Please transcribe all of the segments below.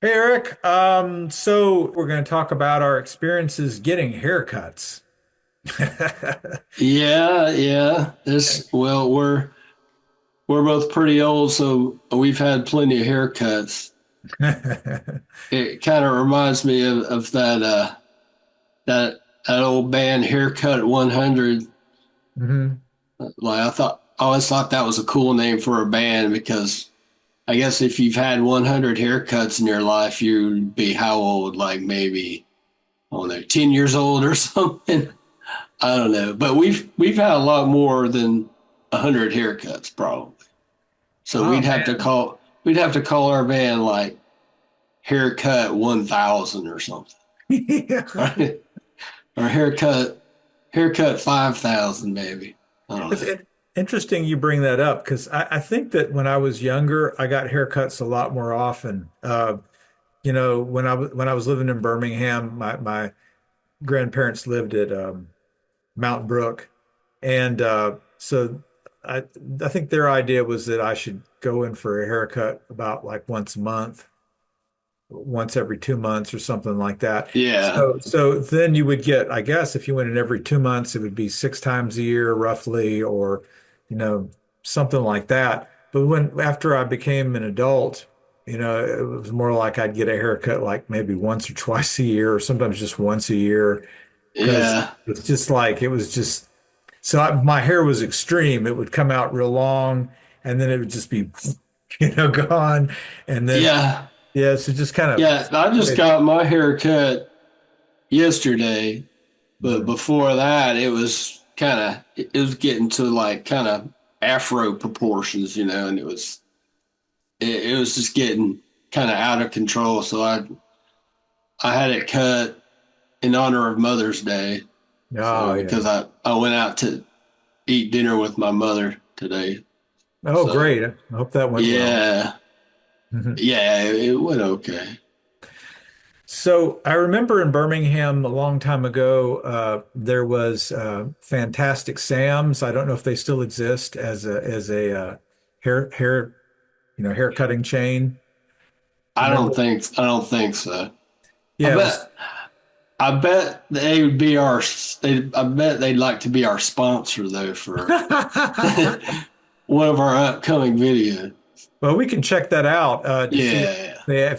Hey Eric, so we're going to talk about our experiences getting haircuts. Yeah, yeah. We're both pretty old, so we've had plenty of haircuts. It kind of reminds me of that old band Haircut 100. hmm Like I always thought that was a cool name for a band because I guess if you've had 100 haircuts in your life, you'd be how old? Like maybe I don't know, 10 years old or something. I don't know, but we've had a lot more than 100 haircuts probably. So Oh man. we'd have to call our band like Haircut 1000 or something. Right? Or haircut 5,000 maybe. I don't It's know. interesting you bring that up because I think that when I was younger, I got haircuts a lot more often. When I was living in Birmingham, my grandparents lived at Mountain Brook, and so I I think their idea was that I should go in for a haircut about like once a month, once every 2 months or something like that. Yeah. So then you would get, I guess, if you went in every 2 months, it would be 6 times a year roughly, or you know, something like that. But when after I became an adult, it was more like I'd get a haircut like maybe once or twice a year, or sometimes just once a year, because Yeah. it's just like it was just my hair was extreme. It would come out real long, and then it would just be, gone, and then Yeah. yeah, so just kind Yeah. of. I just got my hair cut yesterday, but Mhm. before that it was getting to like kind of afro proportions, and it was just getting kind of out of control. So I had it cut in honor of Mother's Day. Oh So yeah. because I went out to eat dinner with my mother today. Oh So great. I hope that went well. yeah, Mhm. yeah, it went okay. So I remember in Birmingham a long time ago, there was Fantastic Sam's. I don't know if they still exist as a hair cutting chain. Remember? I don't think so. I Yeah, it was. bet I bet they would be I bet they'd like to be our sponsor though for one of our upcoming videos. Well, we can check that out to see if Yeah.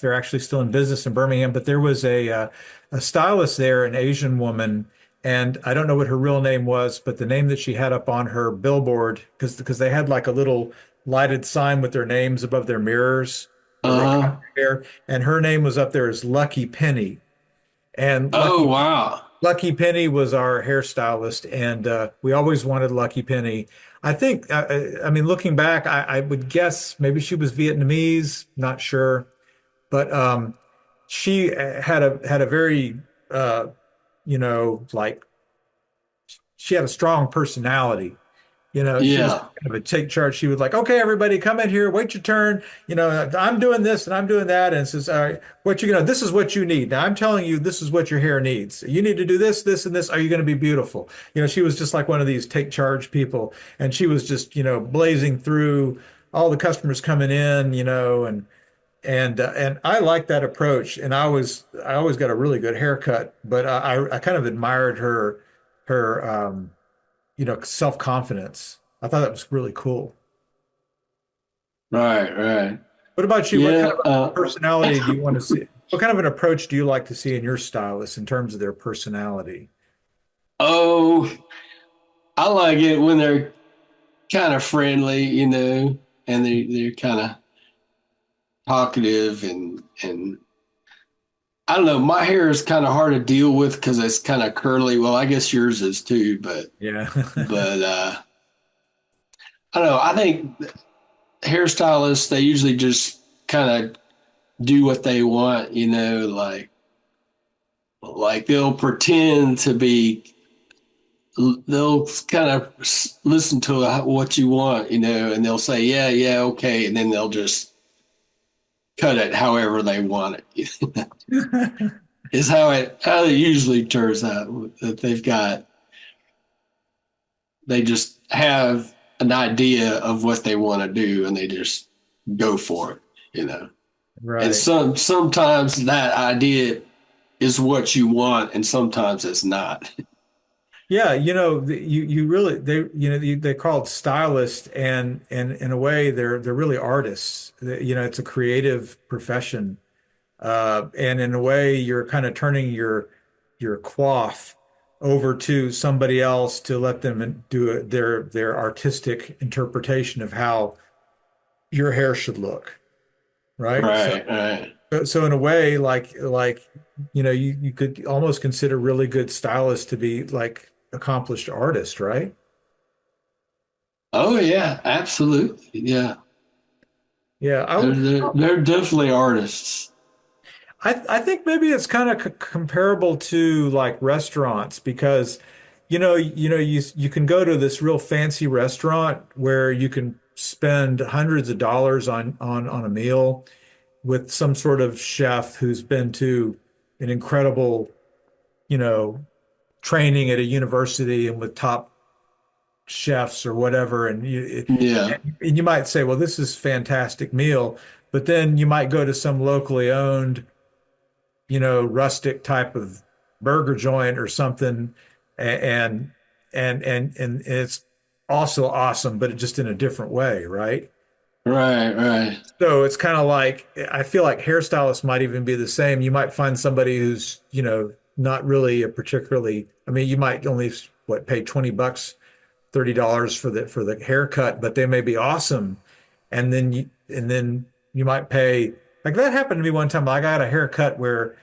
they're actually still in business in Birmingham. But there was a stylist there, an Asian woman, and I don't know what her real name was, but the name that she had up on her billboard, because they had like a little lighted sign with their names above their mirrors where they cut Uh-huh. their hair, and her name was up there as Lucky Penny. And Oh wow. Lucky Penny was our hairstylist, and we always wanted Lucky Penny. I think, I mean, looking back, I would guess maybe she was Vietnamese, not sure, but she had a very, uh, like she had a strong personality. She was Yeah. kind of a take charge. She would like, okay, everybody, come in here, wait your turn. I'm doing this and I'm doing that. And says, all right, this is what you need. Now I'm telling you, this is what your hair needs. You need to do this, this, and this. Are you going to be beautiful? She was just like one of these take charge people. And she was just, blazing through all the customers coming in, and I like that approach. And I always got a really good haircut, but I kind of admired her self-confidence. I thought that was really cool. Right, right. What about you? What kind Yeah. of a personality do you want to see? What kind of an approach do you like to see in your stylist in terms of their personality? Oh, I like it when they're kind of friendly, and they're kind of talkative and I don't know. My hair is kind of hard to deal with because it's kind of curly. Well, I guess yours is too, Yeah. but I don't know. I think hairstylists they usually just kind of do what they want, like they'll pretend to be. They'll kind of listen to what you want, and they'll say, yeah, yeah, okay, and then they'll just cut it however they want it. Is how it usually turns out that they just have an idea of what they want to do and they just go for it. And Right. sometimes that idea is what you want, and sometimes it's not. Yeah, you really they're called stylists, and in a way they're really artists. It's a creative profession, and in a way you're kind of turning your coif over to somebody else to let them do their artistic interpretation of how your hair should look, right? So Right, right. so in a way, you could almost consider really good stylists to be like accomplished artists, right? Oh yeah, absolutely. Yeah. Yeah, They're definitely artists. I think maybe it's kind of comparable to like restaurants because you can go to this real fancy restaurant where you can spend hundreds of dollars on a meal with some sort of chef who's been to an incredible, you know, training at a university and with top chefs or whatever, Yeah. and you might say, well, this is a fantastic meal, but then you might go to some locally owned, rustic type of burger joint or something, and and it's also awesome, but just in a different way, right? Right, right. So it's kind of like I feel like hairstylists might even be the same. You might find somebody who's, not really a particularly, I mean, you might only pay $20, $30 for the haircut, but they may be awesome. And then you might pay like that happened to me one time. Like I got a haircut where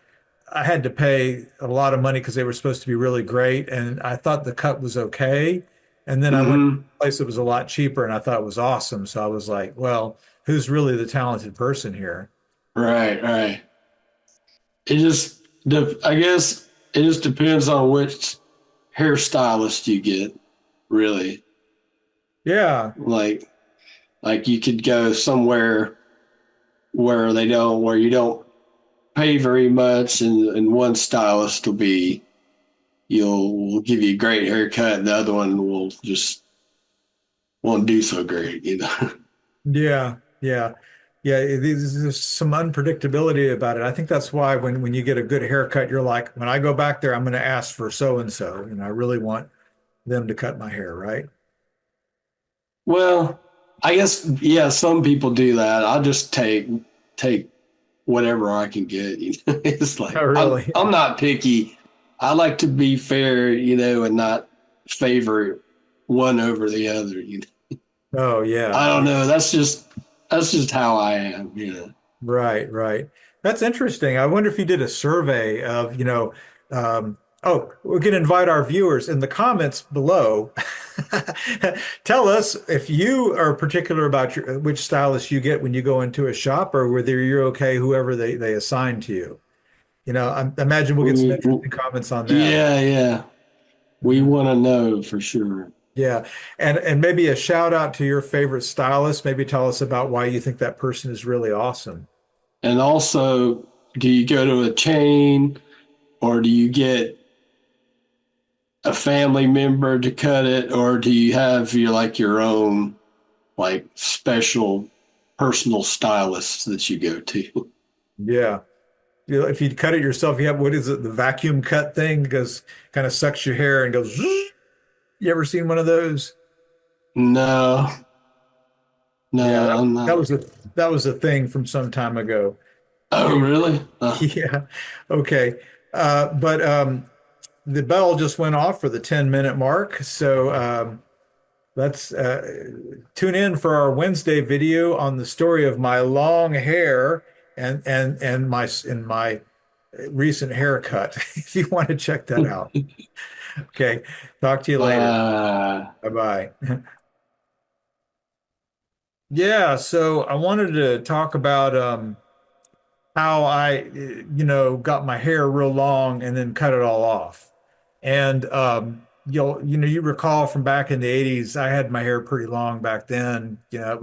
I had to pay a lot of money because they were supposed to be really great, and I thought the cut was okay. And then I went to Hmm. a place that was a lot cheaper, and I thought it was awesome. So I was like, well, who's really the talented person here? Right, right. I guess it just depends on which hairstylist you get, really. Yeah, Like, like you could go somewhere where you don't pay very much, and one stylist will give you a great haircut, and the other one will just won't do so great, you know. yeah, yeah, yeah. There's some unpredictability about it. I think that's why when you get a good haircut, you're like, when I go back there, I'm going to ask for so and so, and I really want them to cut my hair, right? Well, I guess yeah, some people do that. I'll just take whatever I can get. You know? It's Oh, like really? I'm not picky. I like to be fair, and not favor one over the other. Oh, I yeah. don't know. That's just how I am. Right, right. That's interesting. I wonder if you did a survey of, oh, we can invite our viewers in the comments below. Tell us if you are particular about which stylist you get when you go into a shop or whether you're okay whoever they assign to you. I imagine we'll get some We, interesting comments on that. yeah, yeah. We Mhm. want to know for sure. Yeah. And maybe a shout out to your favorite stylist. Maybe tell us about why you think that person is really awesome. And also, do you go to a chain or do you get a family member to cut it, or do you have your own like special personal stylist that you go to? Yeah. If you cut it yourself, you have what is it, the vacuum cut thing? Because kind of sucks your hair and goes. Zzz. You ever seen one of those? No, Yeah, no, I'm that not. was a thing from some time ago. Oh, Anyway, really? yeah. Okay. But the bell just went off for the 10-minute mark. So let's tune in for our Wednesday video on the story of my long hair and my recent haircut, if you want to check that out. Okay. Talk to you later. Uh, Bye-bye. Yeah, so I wanted to talk about how I, got my hair real long and then cut it all off. And you recall from back in the 80s, I had my hair pretty long back then. yeah,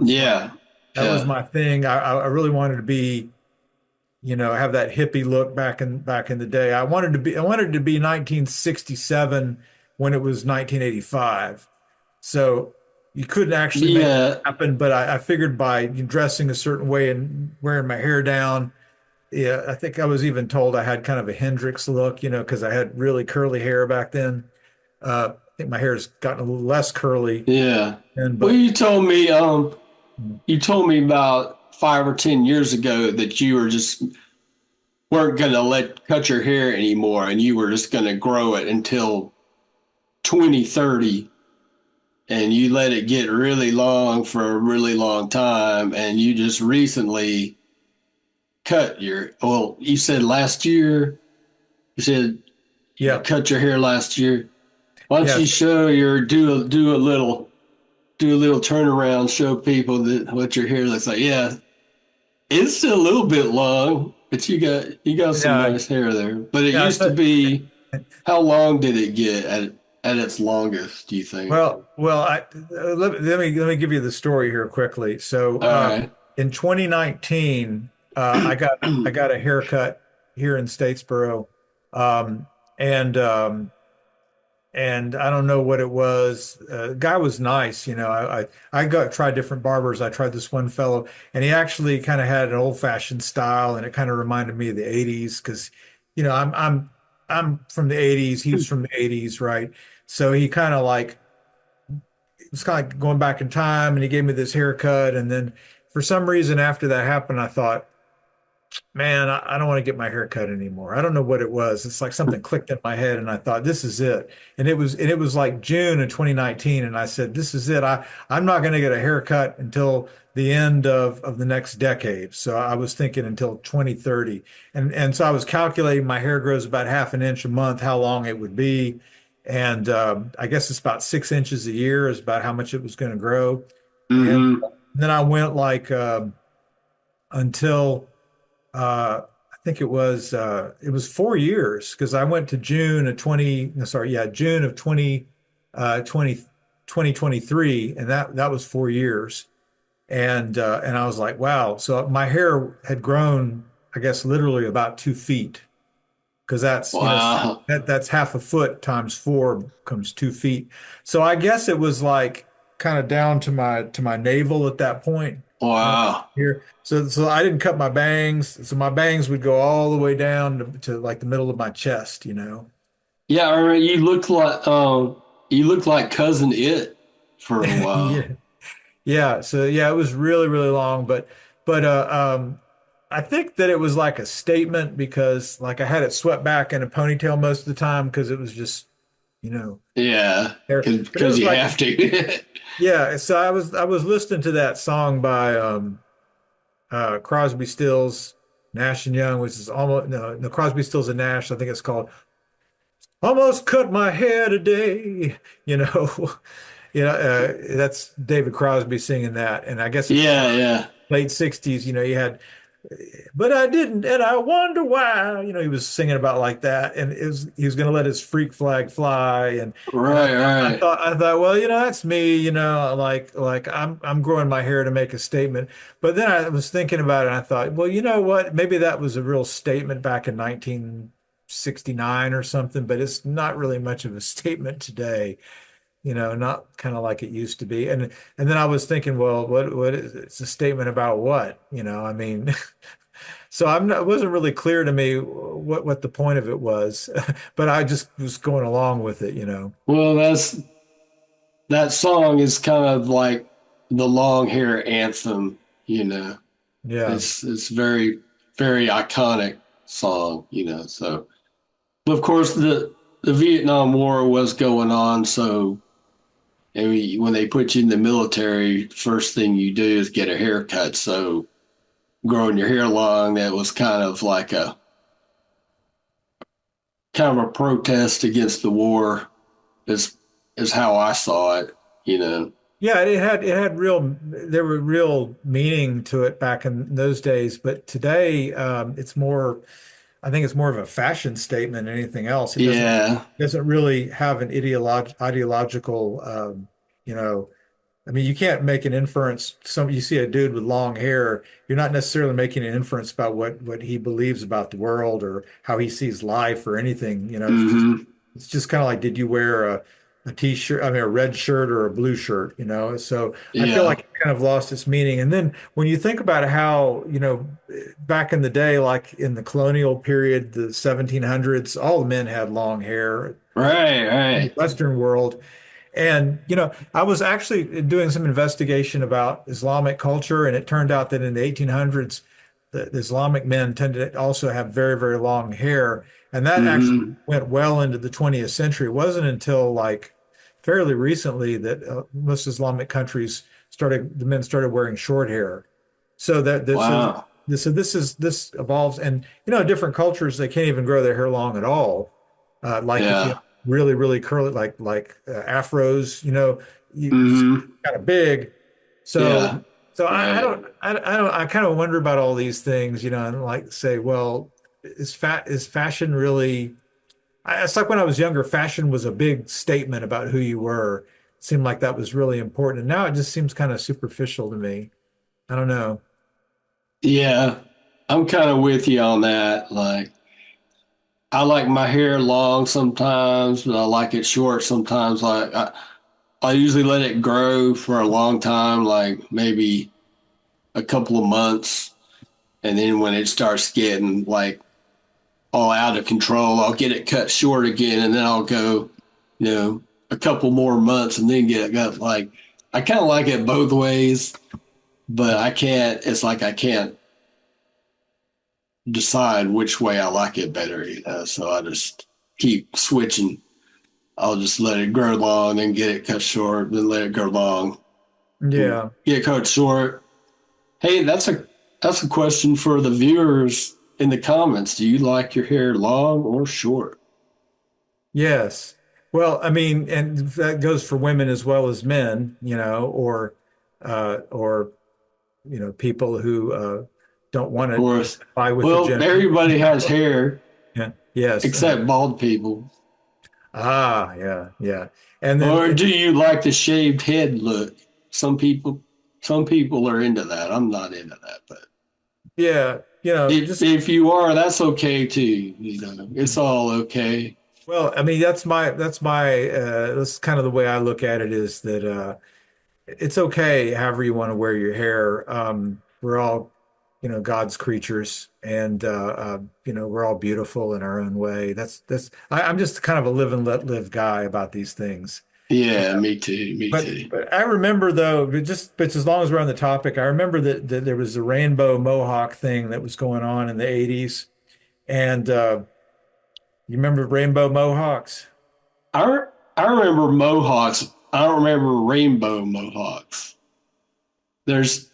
That was yeah. my thing. I really wanted to be, have that hippie look back in the day. I wanted to be 1967 when it was 1985. So you couldn't actually make it Yeah. happen, but I figured by dressing a certain way and wearing my hair down, yeah, I think I was even told I had kind of a Hendrix look, because I had really curly hair back then. I think my hair's gotten a little less curly, Yeah. and Well, but you told me about 5 or 10 years ago that you were just weren't gonna let cut your hair anymore, and you were just gonna grow it until 2030, and you let it get really long for a really long time, and you just recently cut your. Well, you said last year. You said you yeah, cut your hair last year. Why don't you yes, show your do a little turnaround, show people that what your hair looks like. Yeah, it's still a little bit long, but you got some yeah, nice hair there. But it yeah. used to be, how long did it get at its longest, do you think? Well, let me give you the story here quickly. So, All right. in 2019, I got a haircut here in Statesboro, um, and I don't know what it was. Guy was nice, I got tried different barbers. I tried this one fellow, and he actually kind of had an old-fashioned style, and it kind of reminded me of the '80s because, I'm from the '80s. He was from the '80s, right? So he kind of like it was kind of like going back in time, and he gave me this haircut, and then for some reason after that happened, I thought, man, I don't want to get my hair cut anymore. I don't know what it was. It's like something clicked in my head and I thought, this is it. And it was like June of 2019. And I said, this is it. I'm not going to get a haircut until the end of the next decade. So I was thinking until 2030. And so I was calculating my hair grows about half an inch a month, how long it would be. And I guess it's about 6 inches a year is about how much it was going to grow. And Mm-hmm. then I went like until I think it was 4 years because I went to June of 20, no, sorry, yeah, June of 20 2023, and that was 4 years. And I was like, wow. So my hair had grown, I guess, literally about 2 feet because Wow. that's half a foot times four becomes 2 feet. So I guess it was like kind of down to my navel at that point, Wow. here. So I didn't cut my bangs. So my bangs would go all the way down to like the middle of my chest. Yeah, I remember you looked like cousin It for a while. Yeah. Yeah. So yeah, it was really, really long, but I think that it was like a statement because like I had it swept back in a ponytail most of the time because it was just, you know, Yeah, there. But it because was you like, have to. yeah, so I was listening to that song by Crosby, Stills, Nash and Young, which is almost no Crosby, Stills and Nash. I think it's called "Almost Cut My Hair Today." You know, that's David Crosby singing that, and I guess at the Yeah, time, yeah. late '60s, you had, but I didn't, and I wonder why. He was singing about like that, and he was going to let his freak flag fly, and Right, right. I thought, well, that's me, like I'm growing my hair to make a statement. But then I was thinking about it, and I thought, well, you know what? Maybe that was a real statement back in 1969 or something, but it's not really much of a statement today. Not kind of like it used to be. And then I was thinking, well, what is it's a statement about what? I mean, so it wasn't really clear to me what the point of it was, but I just was going along with it. Well, that song is kind of like the long hair anthem, you know. Yeah. It's very, very iconic song. So, but of course the Vietnam War was going on, so I mean, when they put you in the military, first thing you do is get a haircut. So growing your hair long, that was kind of a protest against the war, is is how I saw it. Yeah, it had there were real meaning to it back in those days, but today I think it's more of a fashion statement than anything else. It Yeah. doesn't really have an ideological you know I mean, you can't make an inference. You see a dude with long hair, you're not necessarily making an inference about what he believes about the world or how he sees life or anything. It's just Hmm. it's just kind of like, did you wear a t-shirt, I mean a red shirt or a blue shirt, you know. So I feel like Yeah. it kind of lost its meaning. And then when you think about how, you know, back in the day, like in the colonial period, the 1700s, all the men had long hair Right, in the right. Western world. And, you know, I was actually doing some investigation about Islamic culture, and it turned out that in the 1800s, the Islamic men tended to also have very, very long hair. And that actually Hmm. went well into the 20th century. It wasn't until like fairly recently that most Islamic countries started, the men started wearing short hair. So that Wow. this evolves, and you know, different cultures they can't even grow their hair long at all. Like if you have Yeah. really really curly afros, you know, you Hmm. kind of big. So Yeah. I Right. don't I don't I kind of wonder about all these things, you know, and like say, well, is fashion really? It's like when I was younger, fashion was a big statement about who you were. It seemed like that was really important, and now it just seems kind of superficial to me. I don't know. Yeah. I'm kind of with you on that. Like, I like my hair long sometimes, but I like it short sometimes. I usually let it grow for a long time, like maybe a couple of months. And then when it starts getting like all out of control, I'll get it cut short again. And then I'll go, you know, a couple more months and then get it got like, I kind of like it both ways, but I can't, it's like I can't decide which way I like it better, you know. So I just keep switching. I'll just let it grow long, then get it cut short, then let it grow long, Yeah. get cut short. Hey, that's a question for the viewers in the comments. Do you like your hair long or short? Yes. Well, I mean, and that goes for women as well as men, you know, or you know, people who don't want Of to course. buy with the Well, gender. everybody has hair Yeah. Yes. except bald people. Yeah, yeah. And then Or do you like the shaved head look? Some people some people are into that. I'm not into that, but yeah, you know, just if you are, that's okay too. You know, it's all okay. well, I mean, that's kind of the way I look at it is that it's okay however you want to wear your hair. We're all, you know, God's creatures, and you know, we're all beautiful in our own way. I'm just kind of a live and let live guy about these things. Yeah, me too. Me too. But I remember though, but as long as we're on the topic, I remember that there was a rainbow mohawk thing that was going on in the 80s. And you remember rainbow mohawks? I I remember mohawks. I don't remember rainbow mohawks. There's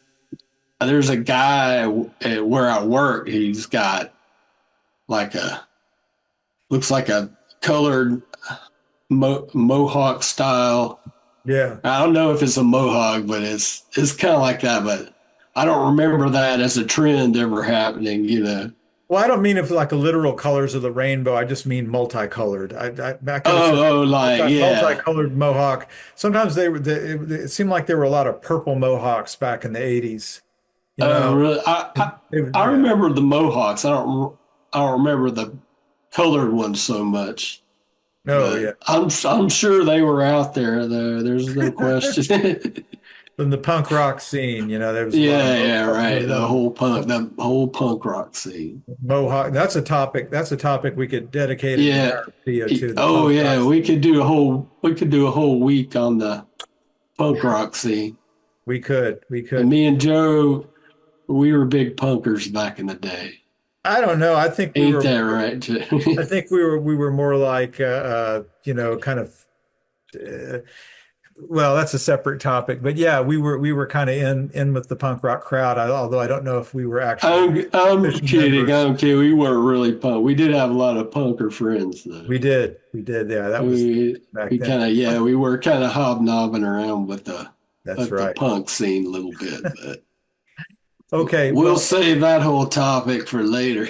there's a guy at where I work. He's got like a looks like a colored mohawk style. Yeah. I don't know if it's a mohawk, but it's kind of like that. But I don't remember that as a trend ever happening. You know. Well, I don't mean if like a literal colors of the rainbow. I just mean multicolored. Back in the Oh, like yeah. multicolored mohawk. Sometimes it seemed like there were a lot of purple mohawks back in the 80s. You Oh, know, really? I yeah. remember the mohawks. I don't remember the colored ones so much. No, But yeah. I'm sure they were out there though. There's no question. From the punk rock scene, you know, there was a lot of Yeah, yeah, right. The whole punk rock scene. mohawk. That's a topic. That's a topic we could dedicate an Yeah. entire video to, the Oh punk rock yeah, scene. we could do a whole week on the punk rock scene. We And could. me and Joe, we were big punkers back in the day. I don't know. I think we Ain't were that more, right, Joe? I think we were more like, you know, kind of, uh, well, that's a separate topic, but yeah, we were kind of in with the punk rock crowd. Although I don't know if we were actually I'm official kidding. members. I'm kidding. We weren't really punk. We did have a lot of punker friends though. We did. Yeah, that was back We then. kind of yeah, we were kind of hobnobbing around That's with the right. punk scene a little bit, but Okay, we'll well, save that whole topic for later.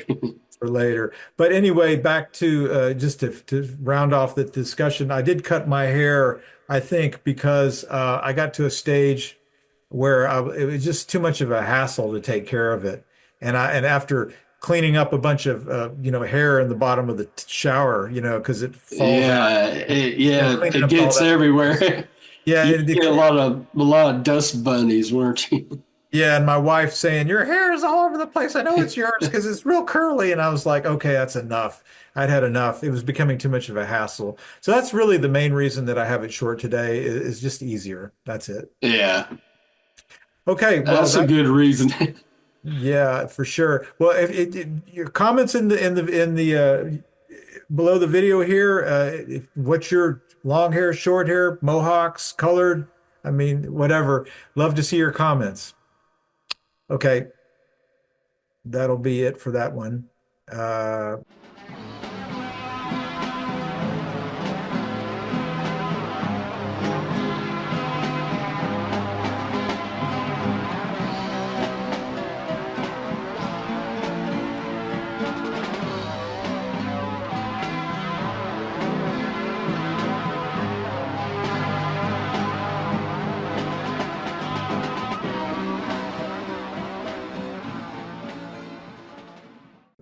for later. But anyway, back to just to round off the discussion. I did cut my hair, I think, because I got to a stage where it was just too much of a hassle to take care of it. And after cleaning up a bunch of hair in the bottom of the shower, because it falls out. Yeah, Cleaning it up all gets that. everywhere. Yeah, You get a lot of dust bunnies, weren't you? yeah, and my wife saying, "Your hair is all over the place. I know it's yours because it's real curly." And I was like, "Okay, that's enough. I'd had enough. It was becoming too much of a hassle." So that's really the main reason that I have it short today is just easier. That's it. Yeah, Okay, well, that's a that good reason. yeah, for sure. Well, if your comments in the below the video here, what's your long hair, short hair, mohawks, colored? I mean, whatever. Love to see your comments. Okay, that'll be it for that one.